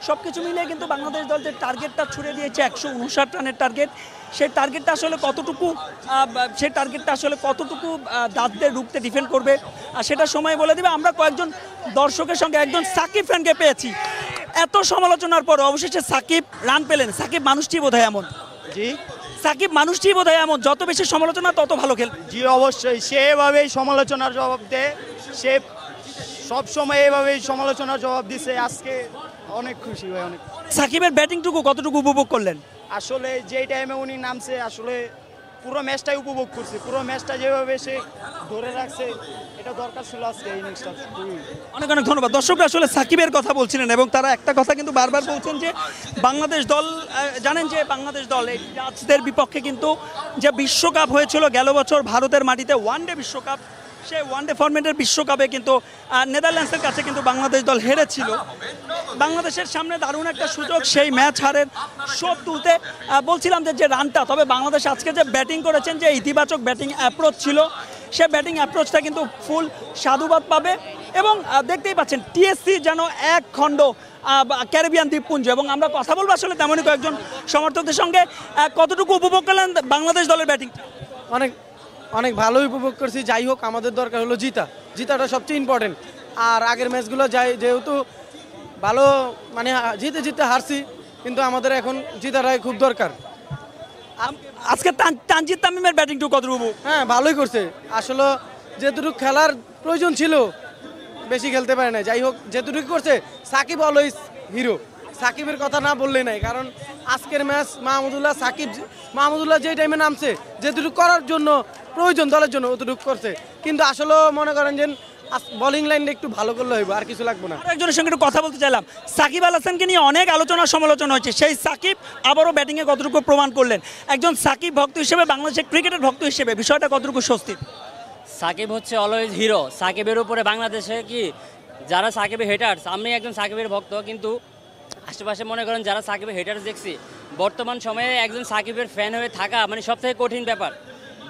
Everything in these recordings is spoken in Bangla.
সব কিছু মিলিয়ে কিন্তু বাংলাদেশ দল যে টার্গেটটা ছুড়ে দিয়েছে 159 রানের টার্গেট, সেই টার্গেটটা আসলে কতটুকু দাঁতদের রুখতে ডিফেন্ড করবে সেটা সময় বলে দিবে। আমরা কয়েকজন দর্শকের সঙ্গে একজন সাকিব ফ্যানকে পেয়েছি, এত সমালোচনার পর অবশেষে সাকিব রান পেলেন। সাকিব মানুষটি বোধহয় এমন, জি সাকিব মানুষটি বোধহয় এমন, যত বেশি সমালোচনা তত ভালো খেলবে। জি অবশ্যই, সেভাবেই সমালোচনার জবাব দেয়, সে সবসময় এভাবেই সমালোচনার জবাব দিছে। আজকে অনেক খুশি ভাই, অনেক। সাকিবের ব্যাটিংটুকু কতটুকু উপভোগ করলেন? আসলে যেই টাইমে উনি নামছে আসলে পুরো ম্যাচটাই উপভোগ করছি, পুরো ম্যাচটা যেভাবে সে ধরে রাখছে এটা দরকার ছিল আজকে ইনিংসটা। অনেক অনেক ধন্যবাদ। দর্শকরা আসলে সাকিবের কথা বলছিলেন এবং তারা একটা কথা কিন্তু বারবার বলছেন যে বাংলাদেশ দল, জানেন যে বাংলাদেশ দল এই ডাচদের বিপক্ষে কিন্তু যে বিশ্বকাপ হয়েছিল গেল বছর ভারতের মাটিতে, ওয়ানডে বিশ্বকাপ, সেই ওয়ানডে ফরম্যাটের বিশ্বকাপে কিন্তু নেদারল্যান্ডসের কাছে কিন্তু বাংলাদেশ দল হেরেছিল। বাংলাদেশের সামনে দারুণ একটা সুযোগ সেই ম্যাচ হারের শোধ তুলতে। বলছিলাম যে রানটা, তবে বাংলাদেশ আজকে যে ব্যাটিং করেছেন, যে ইতিবাচক ব্যাটিং অ্যাপ্রোচ ছিল, সে ব্যাটিং অ্যাপ্রোচটা কিন্তু ফুল সাধুবাদ পাবে। এবং দেখতেই পাচ্ছেন টিএসসি যেন এক খণ্ড ক্যারিবিয়ান দ্বীপপুঞ্জ। এবং আমরা কথা বলবো আসলে তেমনই কয়েকজন সমর্থকদের সঙ্গে। কতটুকু উপভোগ করলেন বাংলাদেশ দলের ব্যাটিং? অনেক অনেক ভালোই উপভোগ করছি। যাই হোক, আমাদের দরকার হলো জিতাটা সবচেয়ে ইম্পর্টেন্ট। আর আগের ম্যাচগুলো যেহেতু ভালো মানে জিতে হারছি, কিন্তু আমাদের এখন জিতাটাই খুব দরকার। আজকে তানজিদ তামিমের ব্যাটিংটুকু কতটুকু? হ্যাঁ, ভালোই করছে। আসলে যেটুকু খেলার প্রয়োজন ছিল বেশি খেলতে পারে না। যাই হোক, যেটুকু করছে, সাকিব অলওয়েজ হিরো। সাকিবের কথা না বললেই নাই, কারণ আজকের ম্যাচ মাহমুদুল্লাহ যেই টাইমে নামছে, যেটুকু করার জন্য প্রয়োজন দলের জন্য অতটুকু করছে। কিন্তু আসলে মনে করেন যে বোলিং লাইনটা একটু ভালো করলে হইব, আর কিছু লাগবে না। একজনের সঙ্গে একটু কথা বলতে চাইলাম। সাকিব আল হাসানকে নিয়ে অনেক আলোচনা সমালোচনা হয়েছে, সেই সাকিব আবারও ব্যাটিংয়ে কতটুকু প্রমাণ করলেন? একজন সাকিব ভক্ত হিসেবে, বাংলাদেশের ক্রিকেটের ভক্ত হিসেবে বিষয়টা কতটুকু স্বস্তি? সাকিব হচ্ছে অলওয়েজ হিরো। সাকিবের উপরে বাংলাদেশে কি যারা সাকিবের হেটার্স, আমি একজন সাকিবের ভক্ত, কিন্তু আশেপাশে মনে করেন যারা সাকিবের হেটার্স দেখছি, বর্তমান সময়ে একজন সাকিবের ফ্যান হয়ে থাকা মানে সবথেকে কঠিন ব্যাপার।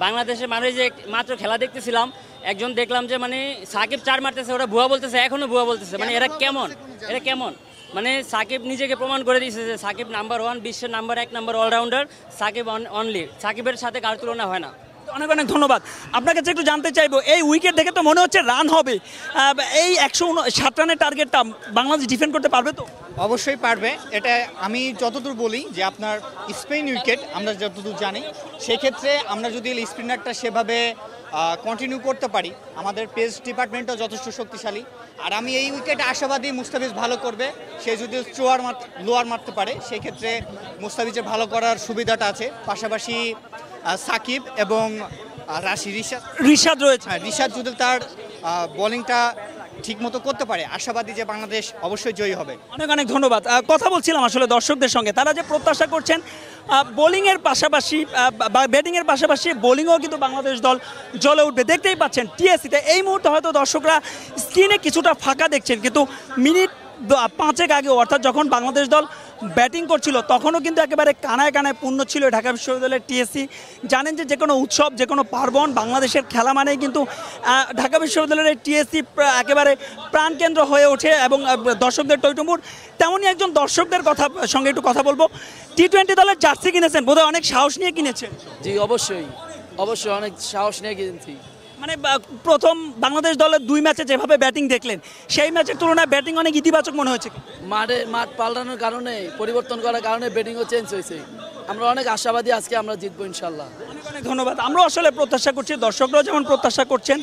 বাংলাদেশে মানুষ যে মাত্র খেলা দেখতেছিলাম, একজন দেখলাম যে মানে সাকিব 4 মারতেছে, ওরা ভুয়া বলতেছে, এখনো ভুয়া বলতেছে। মানে এরা কেমন মানে সাকিব নিজেকে প্রমাণ করে দিয়েছে যে সাকিব নাম্বার 1, বিশ্বের নাম্বার 1 অলরাউন্ডার, সাকিব অনলি। সাকিবের সাথে কার তুলনা হয় না। অনেক অনেক ধন্যবাদ। আপনার কাছে একটু জানতে চাইবো, এই উইকেট দেখে তো মনে হচ্ছে রান হবে, এই 107 রানের টার্গেটটা বাংলাদেশ ডিফেন্ড করতে পারবে তো? অবশ্যই পারবে। এটা আমি যতদূর বলি যে আপনার স্পিন উইকেট আমরা যতদূর জানি, সেক্ষেত্রে আমরা যদি স্পিনারটা সেভাবে কন্টিনিউ করতে পারি, আমাদের পেস ডিপার্টমেন্টও যথেষ্ট শক্তিশালী। আর আমি এই উইকেটে আশাবাদী মুস্তাফিজ ভালো করবে। সে যদি লোয়ার মারতে পারে, সেই ক্ষেত্রে মুস্তাফিজের ভালো করার সুবিধাটা আছে। পাশাপাশি সাকিব এবং রিশাদ রয়েছে। হ্যাঁ, রিশাদ যদি তার বোলিংটা ঠিকমতো করতে পারে, আশাবাদী যে বাংলাদেশ অবশ্যই জয়ী হবে। অনেক অনেক ধন্যবাদ। কথা বলছিলাম আসলে দর্শকদের সঙ্গে, তারা যে প্রত্যাশা করছেন বোলিংয়ের পাশাপাশি বা ব্যাটিংয়ের পাশাপাশি বোলিংও কিন্তু বাংলাদেশ দল জ্বলে উঠবে। দেখতেই পাচ্ছেন টিএসসিতে এই মুহূর্তে হয়তো দর্শকরা স্ক্রিনে কিছুটা ফাঁকা দেখছেন, কিন্তু মিনিট 5 আগেও, অর্থাৎ যখন বাংলাদেশ দল ব্যাটিং করছিল তখনও কিন্তু একেবারে কানায় কানায় পূর্ণ ছিল ঢাকা বিশ্ববিদ্যালয়ের টিএসসি। জানেন যে কোনো উৎসব, যে কোনো পার্বণ, বাংলাদেশের খেলা মানেই কিন্তু ঢাকা বিশ্ববিদ্যালয়ের টিএসসি একেবারে প্রাণকেন্দ্র হয়ে ওঠে এবং দর্শকদের টইটুম্বুর। তেমনই একজন দর্শকদের সঙ্গে একটু কথা বলবো। টি-20 দলের জার্সি কিনেছেন, বোধহয় অনেক সাহস নিয়ে কিনেছেন? জি অবশ্যই অনেক সাহস নিয়ে কিনেছি। মানে প্রথম বাংলাদেশ দলের 2 ম্যাচে যেভাবে ব্যাটিং দেখলেন, সেই ম্যাচের তুলনায় ব্যাটিং অনেক ইতিবাচক মনে হয়েছে। মাঠ পাল্টানোর কারণে, পরিবর্তন করার কারণে ব্যাটিংও চেঞ্জ হয়েছে। আমরা অনেক আশাবাদী আজকে আমরা জিতবো ইনশাল্লাহ। অনেক অনেক ধন্যবাদ। আমরা আসলে প্রত্যাশা করছি, দর্শকরাও যেমন প্রত্যাশা করছেন,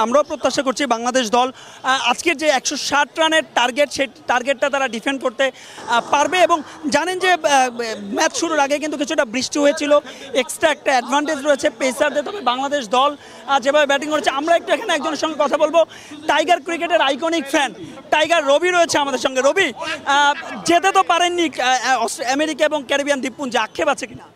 আমরাও প্রত্যাশা করছি বাংলাদেশ দল আজকের যে 160 রানের টার্গেট, সেই টার্গেটটা তারা ডিফেন্ড করতে পারবে। এবং জানেন যে ম্যাচ শুরুর আগে কিন্তু কিছুটা বৃষ্টি হয়েছিল, এক্সট্রা একটা অ্যাডভান্টেজ রয়েছে পেসারদের। তবে বাংলাদেশ দল যেভাবে ব্যাটিং করেছে, আমরা একটু এখানে একজনের সঙ্গে কথা বলবো। টাইগার ক্রিকেটের আইকনিক ফ্যান টাইগার রবি রয়েছে আমাদের সঙ্গে। রবি, যেতে তো পারেননি আমেরিকা এবং ক্যারিবিয়ান দ্বীপপুঞ্জে, আক্ষেপ আছে কিনা?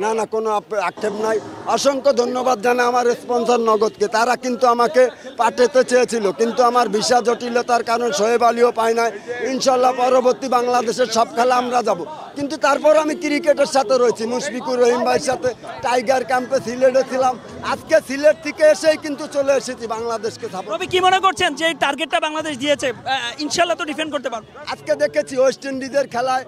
না, কোনো আক্ষেপ নাই। অসংখ্য ধন্যবাদ জানাই আমার স্পন্সর নগদকে। তারা কিন্তু আমাকে পাঠাতে চেয়েছিল, কিন্তু আমার ভিসা জটিলতার কারণে শোয়েব আলীও পাই নাই। ইনশাল্লাহ পরবর্তী বাংলাদেশের সব খেলা আমরা যাব, কিন্তু তারপর আমি ক্রিকেটের সাথে রয়েছি, মুশফিকুর রহিম ভাইয়ের সাথে টাইগার ক্যাম্পে সিলেটে ছিলাম। আজকে সিলেট থেকে এসেই কিন্তু চলে এসেছি বাংলাদেশকে সাপোর্ট। রবি কি মনে করছেন যে এই টার্গেটটা বাংলাদেশ দিয়েছে ইনশাল্লাহ তো ডিফেন্ড করতে পারবে? আজকে দেখেছি ওয়েস্ট ইন্ডিজের খেলায়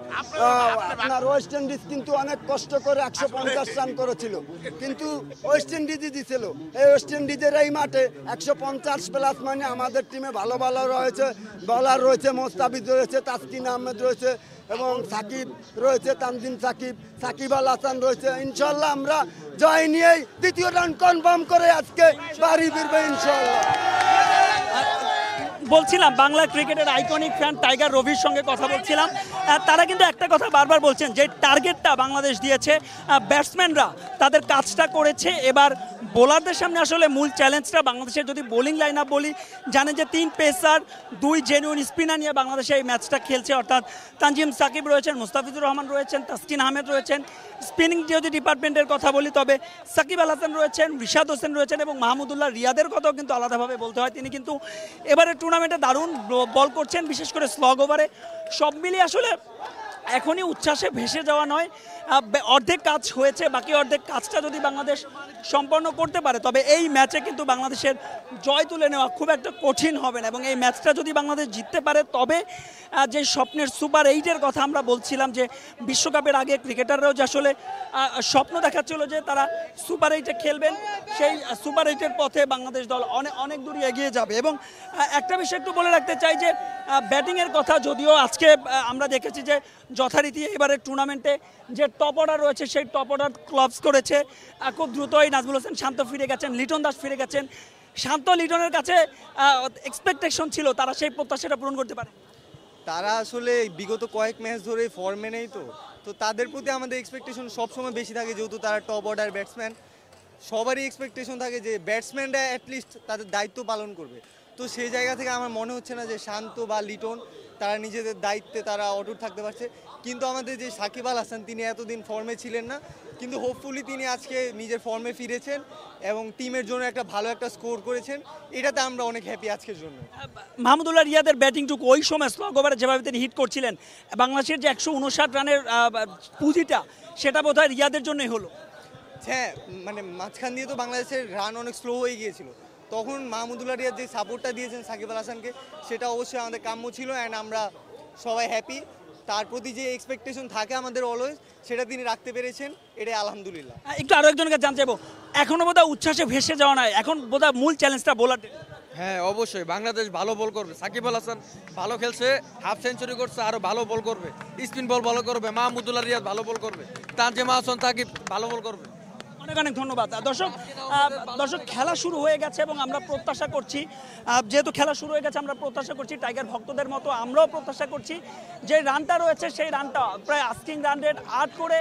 আপনার ওয়েস্ট ইন্ডিজ কিন্তু অনেক কষ্ট করে 150 রান করেছিল, কিন্তু ওয়েস্ট ইন্ডিজই দিছিল। এই ওয়েস্ট ইন্ডিজের এই মাঠে 150 প্লাস, মানে আমাদের টিমে ভালো ভালো রয়েছে, বলার রয়েছে, মোস্তাফিজ রয়েছে, তাসকিন আহমেদ রয়েছে এবং সাকিব রয়েছে, তানজিম সাকিব আল হাসান রয়েছে। ইনশাল্লাহ আমরা জয় নিয়েই দ্বিতীয় রাউন্ড কনফার্ম করে আজকে বাড়ি ফিরবে ইনশাল্লাহ। বলছিলাম বাংলা ক্রিকেটের আইকনিক ফ্যান টাইগার রবির সঙ্গে কথা বলছিলাম, তারা কিন্তু একটা কথা বারবার বলছেন যে টার্গেটটা বাংলাদেশ দিয়েছে, ব্যাটসম্যানরা তাদের কাজটা করেছে। এবার বোলারদের সামনে আসলে মূল চ্যালেঞ্জটা বাংলাদেশের যদি বোলিং লাইন আপ বলি, জানেন যে 3 পেসার 2 জেনুইন স্পিনার নিয়ে বাংলাদেশে এই ম্যাচটা খেলছে, অর্থাৎ তানজিম সাকিব রয়েছেন, মুস্তাফিজুর রহমান রয়েছেন, তাসকিন আহমেদ রয়েছেন। স্পিনিং যদি ডিপার্টমেন্টের কথা বলি তবে সাকিব আল হাসান রয়েছেন, রিশাদ হোসেন রয়েছেন এবং মাহমুদুল্লাহ রিয়াদের কথাও কিন্তু আলাদাভাবে বলতে হয়। তিনি কিন্তু এবারে টুর্নামেন্টে দারুণ বল করছেন, বিশেষ করে স্লগ ওভারে। সব মিলিয়ে আসলে এখনই উচ্ছ্বাসে ভেসে যাওয়া নয়, অর্ধেক কাজ হয়েছে, বাকি অর্ধেক কাজটা যদি বাংলাদেশ সম্পন্ন করতে পারে তবে এই ম্যাচে কিন্তু বাংলাদেশের জয় তুলে নেওয়া খুব একটা কঠিন হবে না। এবং এই ম্যাচটা যদি বাংলাদেশ জিততে পারে তবে যে স্বপ্নের সুপার 8-এর কথা আমরা বলছিলাম, যে বিশ্বকাপের আগে ক্রিকেটাররাও যে আসলে স্বপ্ন দেখাচ্ছিল যে তারা সুপার 8-এ খেলবেন, সেই সুপার 8-এর পথে বাংলাদেশ দল অনেক দূর এগিয়ে যাবে। এবং একটা বিষয় একটু বলে রাখতে চাই যে ব্যাটিংয়ের কথা, যদিও আজকে আমরা দেখেছি যে যথারীতি এবারে টুর্নামেন্টে যে টপ অর্ডার রয়েছে সেই টপ অর্ডার ক্লাবস করেছে খুব দ্রুতই। নাজমুল হোসেন শান্ত ফিরে গেছেন, লিটন দাস ফিরে গেছেন। শান্ত লিটনের কাছে এক্সপেকটেশন ছিল, তারা সেই প্রত্যাশাটা পূরণ করতে পারে? তারা আসলে বিগত কয়েক ম্যাচ ধরে ফর্মে নেই, তো তাদের প্রতি আমাদের এক্সপেকটেশন সবসময় বেশি থাকে, যেহেতু তারা টপ অর্ডার ব্যাটসম্যান। সবারই এক্সপেকটেশন থাকে যে ব্যাটসম্যানরা অ্যাটলিস্ট তাদের দায়িত্ব পালন করবে। তো সেই জায়গা থেকে আমার মনে হচ্ছে না যে শান্ত বা লিটন তারা নিজেদের দায়িত্বে তারা অটুট থাকতে পারছে। কিন্তু আমাদের যে সাকিব আল হাসান, তিনি এতদিন ফর্মে ছিলেন না, কিন্তু হোপফুলি তিনি আজকে নিজের ফর্মে ফিরেছেন এবং টিমের জন্য একটা ভালো একটা স্কোর করেছেন। এটাতে আমরা অনেক হ্যাপি আজকের জন্য। মাহমুদুল্লাহ রিয়াদের ব্যাটিংটুকু ওই সময় স্লগ ওভারে যেভাবে তিনি হিট করছিলেন, বাংলাদেশের যে 159 রানের পুঁজিটা সেটা বোধহয় রিয়াদের জন্যই হলো। হ্যাঁ, মানে মাঝখান দিয়ে তো বাংলাদেশের রান অনেক স্লো হয়ে গিয়েছিল, তখন মাহমুদুল্লাহ রিয়াদ যে সাপোর্টটা দিয়েছেন সাকিব আল হাসানকে, সেটা অবশ্যই আমাদের কাম্য ছিল। অ্যান্ড আমরা সবাই হ্যাপি। তার প্রতি যে এক্সপেকটেশন থাকে আমাদের অলওয়েজ, সেটা তিনি রাখতে পেরেছেন, এটাই আলহামদুলিল্লাহ। একটু আরো একজনকে জানতে চাইবো, এখনো বোধহয় উচ্ছ্বাসে ভেসে যাওয়া নয়, এখন বোধহয় মূল চ্যালেঞ্জটা বোলারদের। হ্যাঁ অবশ্যই, বাংলাদেশ ভালো বল করবে, সাকিব আল হাসান ভালো খেলছে, হাফ সেঞ্চুরি করছে, আরো ভালো বল করবে, স্পিন বল ভালো করবে, মাহমুদুল্লাহ রিয়াদ ভালো বল করবে, তানজিম হাসান সাকিব ভালো বল করবে। অনেক অনেক ধন্যবাদ। দর্শক খেলা শুরু হয়ে গেছে এবং আমরা প্রত্যাশা করছি, যেহেতু খেলা শুরু হয়ে গেছে আমরা প্রত্যাশা করছি, টাইগার ভক্তদের মতো আমরাও প্রত্যাশা করছি যে রানটা রয়েছে সেই রানটা প্রায় আস্কিং রান রেট 8 করে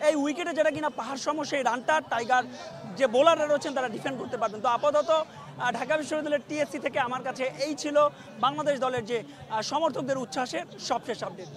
এই উইকেটে যেটা কিনা পাহাড় সম, সেই রানটা টাইগার যে বোলাররা রয়েছেন তারা ডিফেন্ড করতে পারবেন। তো আপাতত ঢাকা বিশ্ববিদ্যালয়ের টিএসসি থেকে আমার কাছে এই ছিল বাংলাদেশ দলের যে সমর্থকদের উচ্ছ্বাসের সবশেষ আপডেট।